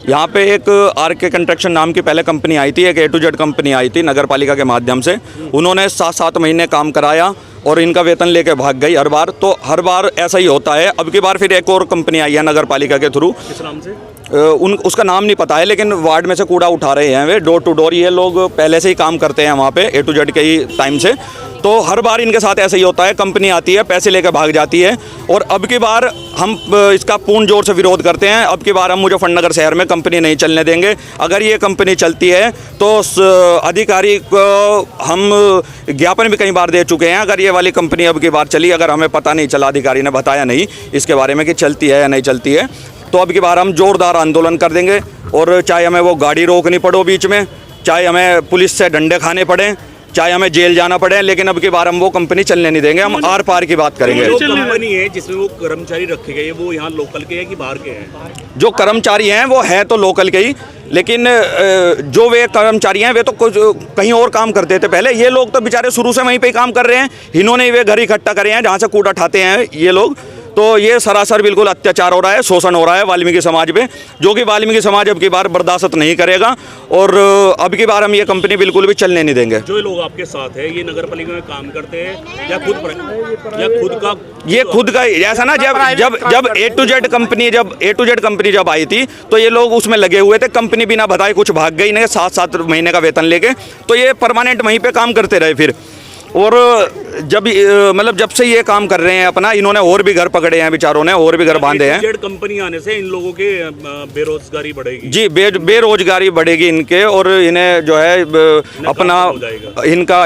यहाँ पे एक RK कंस्ट्रक्शन नाम की पहले कंपनी आई थी, एक A to Z कंपनी आई थी नगर पालिका के माध्यम से। उन्होंने 7-7 महीने काम कराया और इनका वेतन लेके भाग गई हर बार। तो हर बार ऐसा ही होता है। अब की बार फिर एक और कंपनी आई है नगर पालिका के थ्रू। किस नाम से? उसका नाम नहीं पता है, लेकिन वार्ड में से कूड़ा उठा रहे हैं वे डोर टू डोर। ये लोग पहले से ही काम करते हैं वहाँ पे A to Z के ही टाइम से। तो हर बार इनके साथ ऐसा ही होता है, कंपनी आती है, पैसे लेकर भाग जाती है। और अब की बार हम इसका पूर्ण जोर से विरोध करते हैं। अब की बार हम मुजफ्फरनगर शहर में कंपनी नहीं चलने देंगे। अगर ये कंपनी चलती है तो अधिकारी को हम ज्ञापन भी कई बार दे चुके हैं। अगर ये वाली कंपनी अब की बार चली, अगर हमें पता नहीं चला, अधिकारी ने बताया नहीं इसके बारे में कि चलती है या नहीं चलती है, तो अब की बार हम जोरदार आंदोलन कर देंगे। और चाहे हमें वो गाड़ी रोकनी पड़ो बीच में, चाहे हमें पुलिस से डंडे खाने पड़े, चाहे हमें जेल जाना पड़े, लेकिन अब की बार हम वो कंपनी चलने नहीं देंगे। हम आर पार की बात करेंगे। जो कंपनी है जिसमें वो कर्मचारी रखे गए, वो यहाँ लोकल के हैं कि बाहर के हैं? जो कर्मचारी हैं वो है तो लोकल के ही, लेकिन जो वे कर्मचारी हैं वे तो कहीं और काम करते थे पहले। ये लोग तो बेचारे शुरू से वहीं पे काम कर रहे हैं। इन्होंने वे घर इकट्ठा करे हैं जहाँ से कूड़ा उठाते हैं ये लोग। तो ये सरासर बिल्कुल अत्याचार हो रहा है, शोषण हो रहा है वाल्मीकि समाज पे, जो कि वाल्मीकि समाज अब की बार बर्दाश्त नहीं करेगा। और अब की बार हम ये कंपनी बिल्कुल भी चलने नहीं देंगे। जो लोग आपके साथ है ये नगर पालिका में काम करते हैं या खुद का? ये खुद का ही ऐसा ना, जब A to Z कंपनी जब आई थी तो ये लोग उसमें लगे हुए थे। कंपनी बिना बताए कुछ भाग गई, इन्हें 7-7 महीने का वेतन लेके। तो ये परमानेंट वहीं पे काम करते रहे फिर। और जब से ये काम कर रहे हैं अपना, इन्होंने और भी घर पकड़े हैं बेचारों ने, और भी घर बांधे हैं। कंपनी आने से इन लोगों के बेरोजगारी बढ़ेगी? जी, बेरोजगारी बढ़ेगी इनके। और इन्हें जो है अपना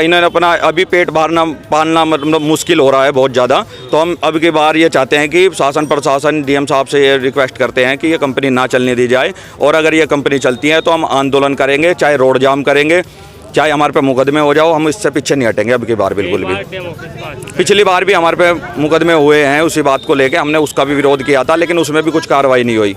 इन्हें अपना अभी पेट पालना मतलब मुश्किल हो रहा है बहुत ज़्यादा। तो हम अब की बार ये चाहते हैं कि शासन प्रशासन DM साहब से ये रिक्वेस्ट करते हैं कि ये कंपनी ना चलने दी जाए। और अगर ये कंपनी चलती है तो हम आंदोलन करेंगे, चाहे रोड जाम करेंगे, चाहे हमारे पे मुकदमे हो जाओ, हम इससे पीछे नहीं हटेंगे अब की बार बिल्कुल भी। पिछली बार भी हमारे पे मुकदमे हुए हैं उसी बात को लेके, हमने उसका भी विरोध किया था, लेकिन उसमें भी कुछ कार्रवाई नहीं हुई।